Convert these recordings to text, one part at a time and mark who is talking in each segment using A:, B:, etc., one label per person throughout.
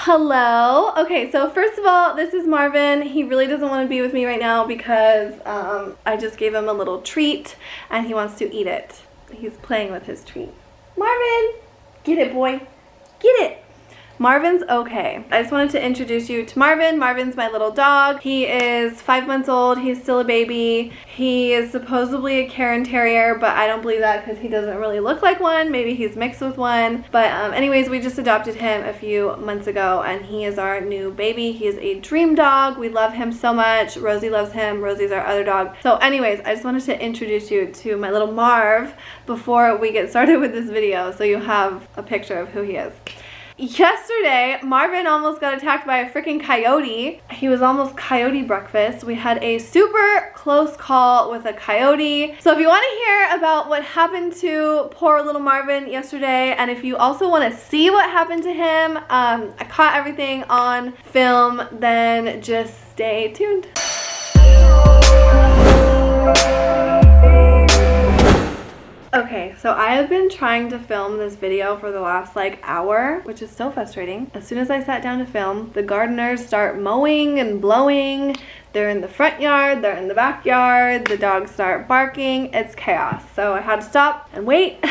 A: Hello. Okay, so first of all, this is Marvin. He really doesn't want to be with me right now because I just gave him a little treat and he wants to eat it. He's playing with his treat. Marvin! Get it, boy. Get it. Marvin's okay. I just wanted to introduce you to Marvin. Marvin's my little dog. He is 5 months old. He's still a baby. He is supposedly a Karen Terrier, but I don't believe that because he doesn't really look like one. Maybe he's mixed with one. But anyways, we just adopted him a few months ago and he is our new baby. He is a dream dog. We love him so much. Rosie loves him. Rosie's our other dog. So anyways, I just wanted to introduce you to my little Marv before we get started with this video so you have a picture of who he is. Yesterday, Marvin almost got attacked by a freaking coyote. He was almost coyote breakfast. We had a super close call with a coyote. So if you want to hear about what happened to poor little Marvin yesterday, and if you also want to see what happened to him, I caught everything on film, then just stay tuned. Okay, so I have been trying to film this video for the last hour, which is so frustrating. As soon as I sat down to film, the gardeners start mowing and blowing. They're in the front yard, they're in the backyard, the dogs start barking. It's chaos. So I had to stop and wait.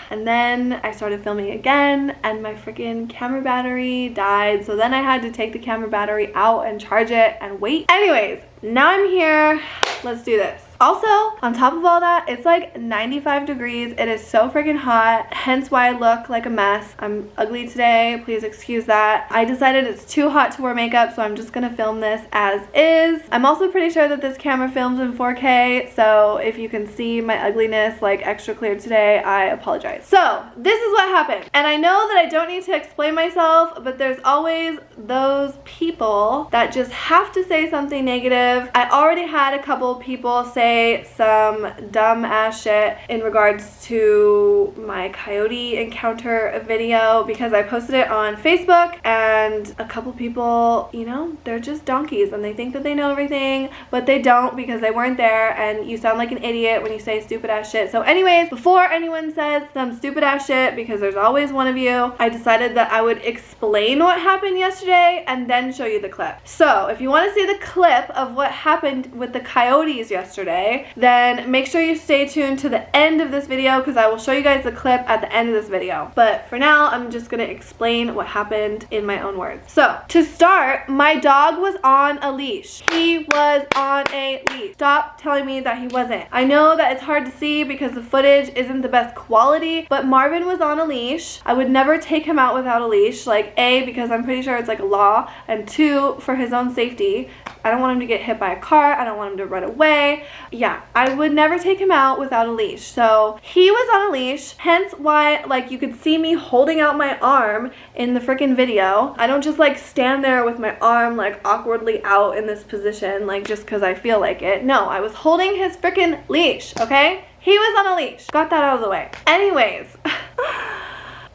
A: And then I started filming again and my freaking camera battery died. So then I had to take the camera battery out and charge it and wait. Anyways, now I'm here. Let's do this. Also, on top of all that, it's like 95 degrees. It is so freaking hot, hence why I look like a mess. I'm ugly today. Please excuse that. I decided it's too hot to wear makeup, so I'm just gonna film this as is. I'm also pretty sure that this camera films in 4K, so if you can see my ugliness like extra clear today, I apologize. So, this is what happened. And I know that I don't need to explain myself, but there's always those people that just have to say something negative. I already had a couple people say some dumb ass shit in regards to my coyote encounter video because I posted it on Facebook, and a couple people, you know, they're just donkeys and they think that they know everything, but they don't because they weren't there, and you sound like an idiot when you say stupid ass shit. So anyways, before anyone says some stupid ass shit, because there's always one of you, I decided that I would explain what happened yesterday and then show you the clip. So if you want to see the clip of what happened with the coyotes yesterday, then make sure you stay tuned to the end of this video because I will show you guys the clip at the end of this video. But for now, I'm just going to explain what happened in my own words. So, to start, my dog was on a leash. He was on a leash. Stop telling me that he wasn't. I know that it's hard to see because the footage isn't the best quality, but Marvin was on a leash. I would never take him out without a leash. Like, A, because I'm pretty sure it's like a law, and 2, for his own safety. I don't want him to get hit by a car. I don't want him to run away. Yeah, I would never take him out without a leash. So he was on a leash, hence why you could see me holding out my arm in the freaking video. I don't just stand there with my arm awkwardly out in this position just because I feel like it. No, I was holding his freaking leash, okay? He was on a leash. Got that out of the way. Anyways.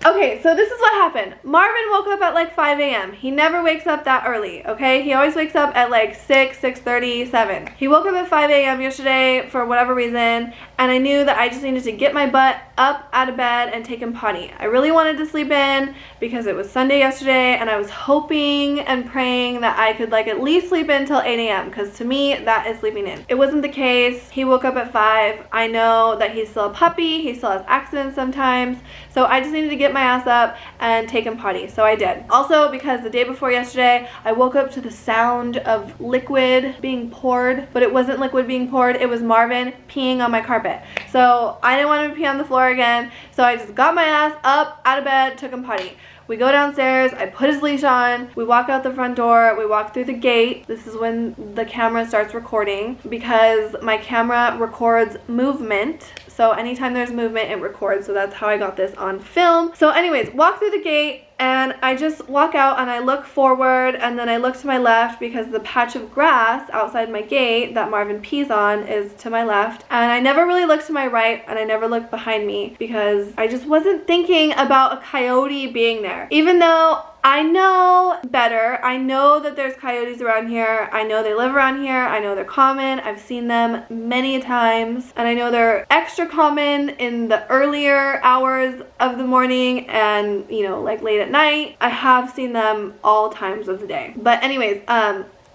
A: Okay, so this is what happened. Marvin woke up at 5 a.m. He never wakes up that early, okay? He always wakes up at 6, 6:30, 7. He woke up at 5 a.m. yesterday for whatever reason, and I knew that I just needed to get my butt up out of bed and take him potty. I really wanted to sleep in because it was Sunday yesterday, and I was hoping and praying that I could at least sleep in till 8 a.m. because to me, that is sleeping in. It wasn't the case. He woke up at 5. I know that he's still a puppy. He still has accidents sometimes, so I just needed to get my ass up and take him potty, so I did. Also, because the day before yesterday, I woke up to the sound of liquid being poured, but it wasn't liquid being poured, it was Marvin peeing on my carpet. So I didn't want him to pee on the floor again, so I just got my ass up, out of bed, took him potty. We go downstairs, I put his leash on, we walk out the front door, we walk through the gate. This is when the camera starts recording because my camera records movement. So anytime there's movement, it records. So that's how I got this on film. So anyways, walk through the gate and I just walk out and I look forward and then I look to my left because the patch of grass outside my gate that Marvin pees on is to my left. And I never really looked to my right and I never looked behind me because I just wasn't thinking about a coyote being there. Even though I know better. I know that there's coyotes around here. I know they live around here. I know they're common. I've seen them many times. And I know they're extra common in the earlier hours of the morning and, you know, like late at night. I have seen them all times of the day. But anyways,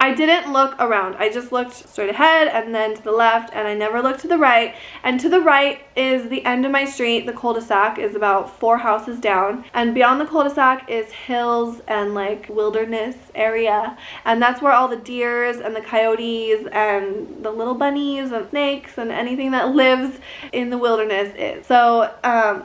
A: I didn't look around. I just looked straight ahead and then to the left, and I never looked to the right. And to the right is the end of my street. The cul-de-sac is about 4 houses down, and beyond the cul-de-sac is hills and like wilderness area, and that's where all the deers and the coyotes and the little bunnies and snakes and anything that lives in the wilderness is. So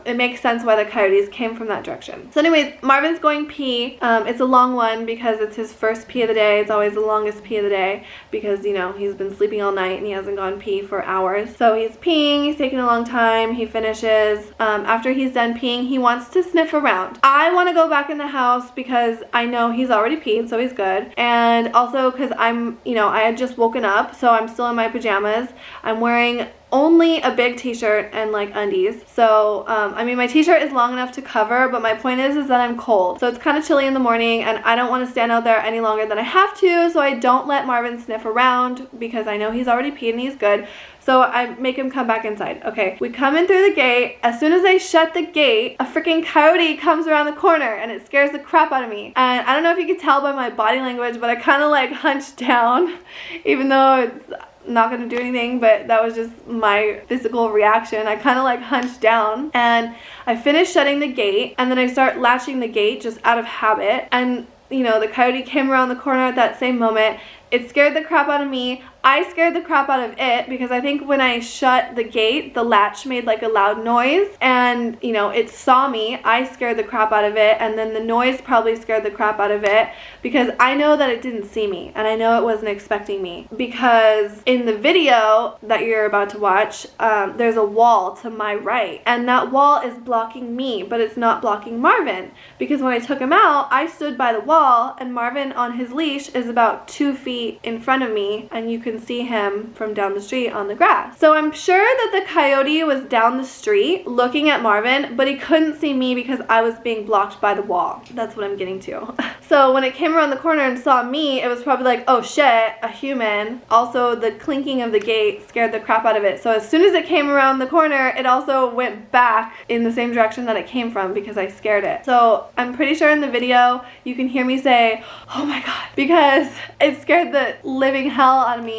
A: it makes sense why the coyotes came from that direction. So anyways, Marvin's going pee. It's a long one because it's his first pee of the day. It's always the longest pee of the day because, you know, he's been sleeping all night and he hasn't gone pee for hours. So he's peeing, he's taking a long time, he finishes. After he's done peeing, he wants to sniff around. I want to go back in the house because I know he's already peed, so he's good. And also because I'm, you know, I had just woken up, so I'm still in my pajamas. I'm wearing only a big t-shirt and like undies. So I mean, my t-shirt is long enough to cover, but my point is that I'm cold. So it's kind of chilly in the morning and I don't want to stand out there any longer than I have to, so I don't let Marvin sniff around because I know he's already peed and he's good. So I make him come back inside. Okay, we come in through the gate. As soon as I shut the gate, a freaking coyote comes around the corner and it scares the crap out of me. And I don't know if you could tell by my body language, but I kind of like hunched down, even though it's not gonna do anything, but that was just my physical reaction. I kind of like hunched down and I finished shutting the gate, and then I start latching the gate just out of habit, and you know, the coyote came around the corner at that same moment. It scared the crap out of me. I scared the crap out of it because I think when I shut the gate, the latch made like a loud noise and, you know, it saw me. I scared the crap out of it, and then the noise probably scared the crap out of it because I know that it didn't see me and I know it wasn't expecting me, because in the video that you're about to watch, there's a wall to my right and that wall is blocking me, but it's not blocking Marvin, because when I took him out, I stood by the wall and Marvin on his leash is about 2 feet in front of me and you can see him from down the street on the grass. So I'm sure that the coyote was down the street looking at Marvin, but he couldn't see me because I was being blocked by the wall. That's what I'm getting to. So when it came around the corner and saw me, it was probably like, oh shit, a human. Also, the clinking of the gate scared the crap out of it. So as soon as it came around the corner, it also went back in the same direction that it came from because I scared it. So I'm pretty sure in the video you can hear me say, oh my god, because it scared the living hell out of me.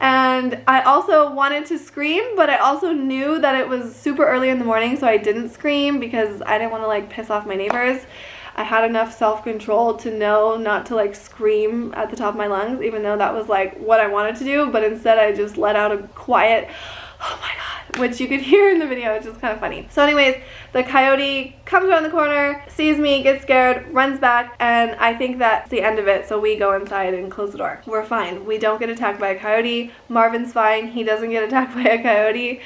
A: And I also wanted to scream, but I also knew that it was super early in the morning, so I didn't scream because I didn't want to like piss off my neighbors. I had enough self-control to know not to like scream at the top of my lungs, even though that was like what I wanted to do, but instead I just let out a quiet, oh my god, which you could hear in the video, which is kind of funny. So anyways, the coyote comes around the corner, sees me, gets scared, runs back, and I think that's the end of it. So we go inside and close the door. We're fine. We don't get attacked by a coyote. Marvin's fine. He doesn't get attacked by a coyote.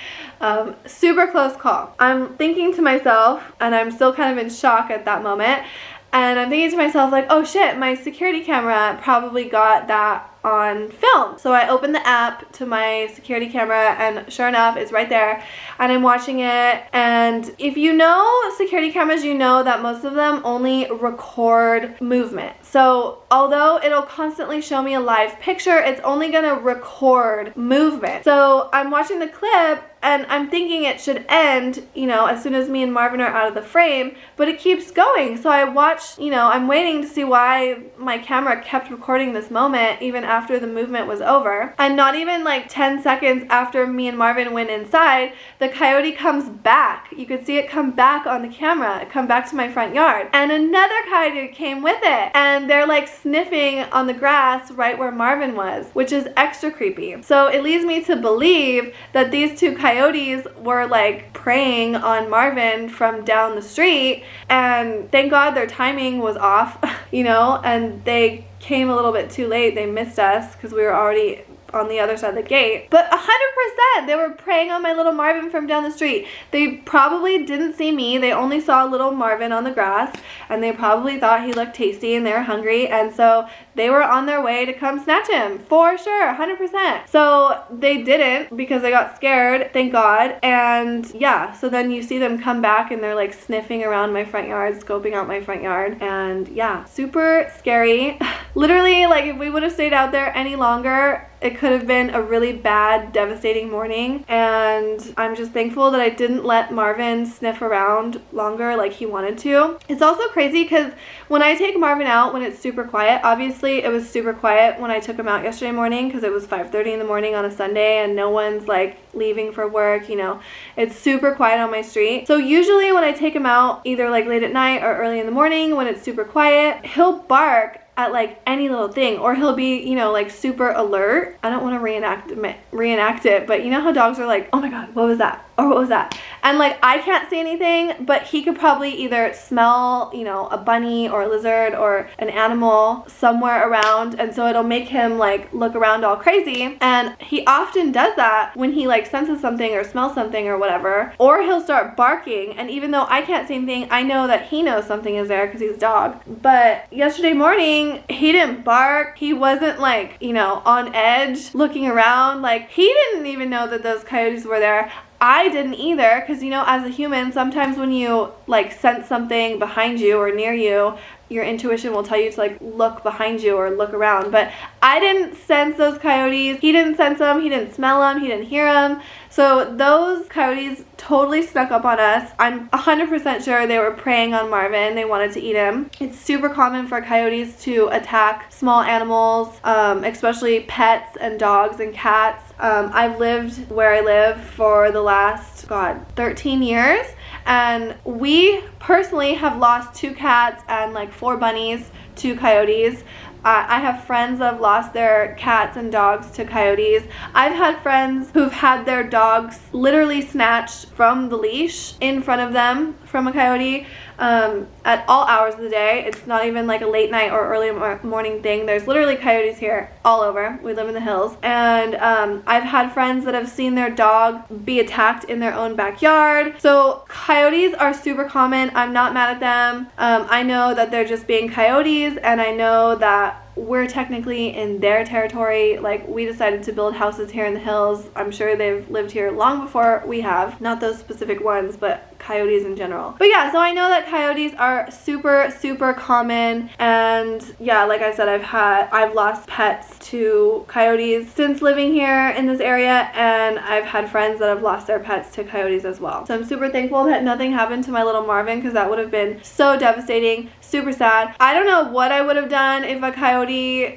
A: Super close call. I'm thinking to myself, and I'm still kind of in shock at that moment, and I'm thinking to myself like, oh shit, my security camera probably got that on film. So I opened the app to my security camera and sure enough, it's right there and I'm watching it. And if you know security cameras, you know that most of them only record movement. So although it'll constantly show me a live picture, it's only gonna record movement. So I'm watching the clip and I'm thinking it should end, you know, as soon as me and Marvin are out of the frame, but it keeps going. So I watched, you know, I'm waiting to see why my camera kept recording this moment even after the movement was over. And not even like 10 seconds after me and Marvin went inside, the coyote comes back. You could see it come back on the camera, come back to my front yard. And another coyote came with it. And they're like sniffing on the grass right where Marvin was, which is extra creepy. So it leads me to believe that these two coyotes were like preying on Marvin from down the street, and thank God their timing was off, you know, and they came a little bit too late. They missed us because we were already on the other side of the gate. But 100% they were preying on my little Marvin from down the street. They probably didn't see me. They only saw little Marvin on the grass, and they probably thought he looked tasty and they were hungry, and so they were on their way to come snatch him, for sure, 100%. So they didn't, because they got scared, thank God. And yeah, so then you see them come back and they're like sniffing around my front yard, scoping out my front yard, and yeah, super scary. Literally, like, if we would have stayed out there any longer, it could have been a really bad, devastating morning, and I'm just thankful that I didn't let Marvin sniff around longer like he wanted to. It's also crazy because when I take Marvin out when it's super quiet, obviously it was super quiet when I took him out yesterday morning because it was 5:30 in the morning on a Sunday and no one's like leaving for work, you know. It's super quiet on my street. So usually when I take him out, either like late at night or early in the morning when it's super quiet, he'll bark at like any little thing, or he'll be, you know, like super alert. I don't want to reenact it, but you know how dogs are like, oh my god, what was that? Or what was that? And like, I can't see anything, but he could probably either smell, you know, a bunny or a lizard or an animal somewhere around, and so it'll make him like look around all crazy. And he often does that when he like senses something or smells something or whatever, or he'll start barking, and even though I can't see anything, I know that he knows something is there because he's a dog. But yesterday morning, he didn't bark. He wasn't like, you know, on edge looking around. Like, he didn't even know that those coyotes were there. I didn't either, because, you know, as a human, sometimes when you like sense something behind you or near you, your intuition will tell you to like look behind you or look around. But I didn't sense those coyotes. He didn't sense them. He didn't smell them. He didn't hear them. So those coyotes totally snuck up on us. I'm 100% sure they were preying on Marvin. They wanted to eat him. It's super common for coyotes to attack small animals, especially pets and dogs and cats. I've lived where I live for the last, 13 years. And we personally have lost 2 cats and like 4 bunnies to coyotes. I have friends that have lost their cats and dogs to coyotes. I've had friends who've had their dogs literally snatched from the leash in front of them from a coyote at all hours of the day. It's not even like a late night or early morning thing. There's literally coyotes here all over. We live in the hills. And I've had friends that have seen their dog be attacked in their own backyard. So coyotes are super common. I'm not mad at them. I know that they're just being coyotes, and I know that we're technically in their territory. Like, we decided to build houses here in the hills. I'm sure they've lived here long before we have. Not those specific ones, but coyotes in general. But yeah, so I know that coyotes are super, super common. And yeah, like I said, I've lost pets to coyotes since living here in this area, and I've had friends that have lost their pets to coyotes as well. So I'm super thankful that nothing happened to my little Marvin, because that would have been so devastating, super sad. I don't know what I would have done if a coyote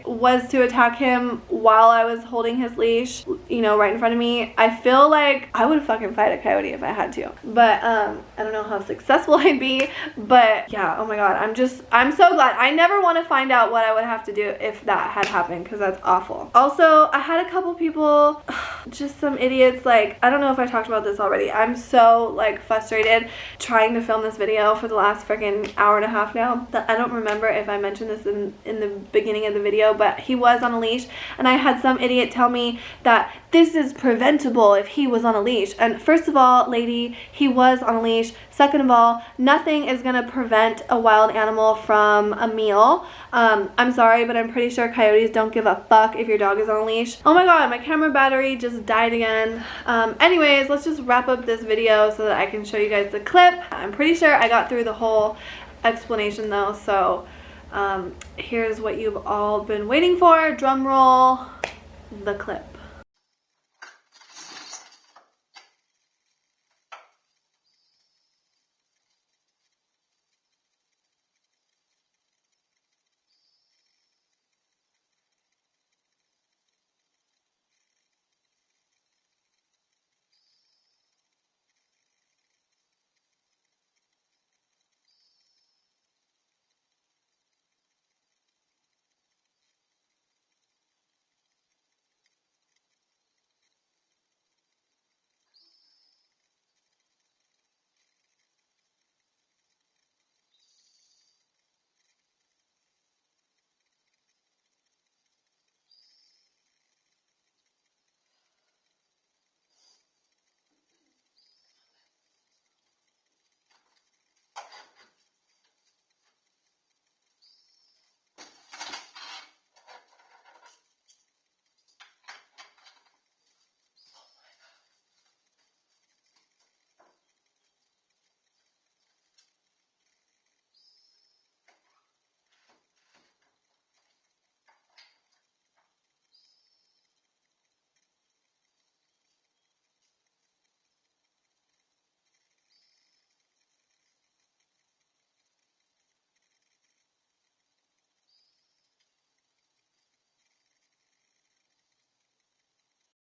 A: was to attack him while I was holding his leash, you know, right in front of me. I feel like I would fucking fight a coyote if I had to. But I don't know how successful I'd be. But yeah, oh my god, I'm so glad. I never want to find out what I would have to do if that had happened, because that's awful. Also, I had a couple people, just some idiots, like, I don't know if I talked about this already. I'm so like frustrated trying to film this video for the last freaking hour and a half now. I don't remember if I mentioned this in the beginning of the video, but he was on a leash, and I had some idiot tell me that this is preventable if he was on a leash. And first of all, lady, he was on a leash. Second of all, nothing is gonna prevent a wild animal from a meal. I'm sorry, but I'm pretty sure coyotes don't give a fuck if your dog is on a leash. Oh my god, my camera battery just died again. Anyways, let's just wrap up this video so that I can show you guys the clip. I'm pretty sure I got through the whole explanation though, so here's what you've all been waiting for. Drum roll, the clip.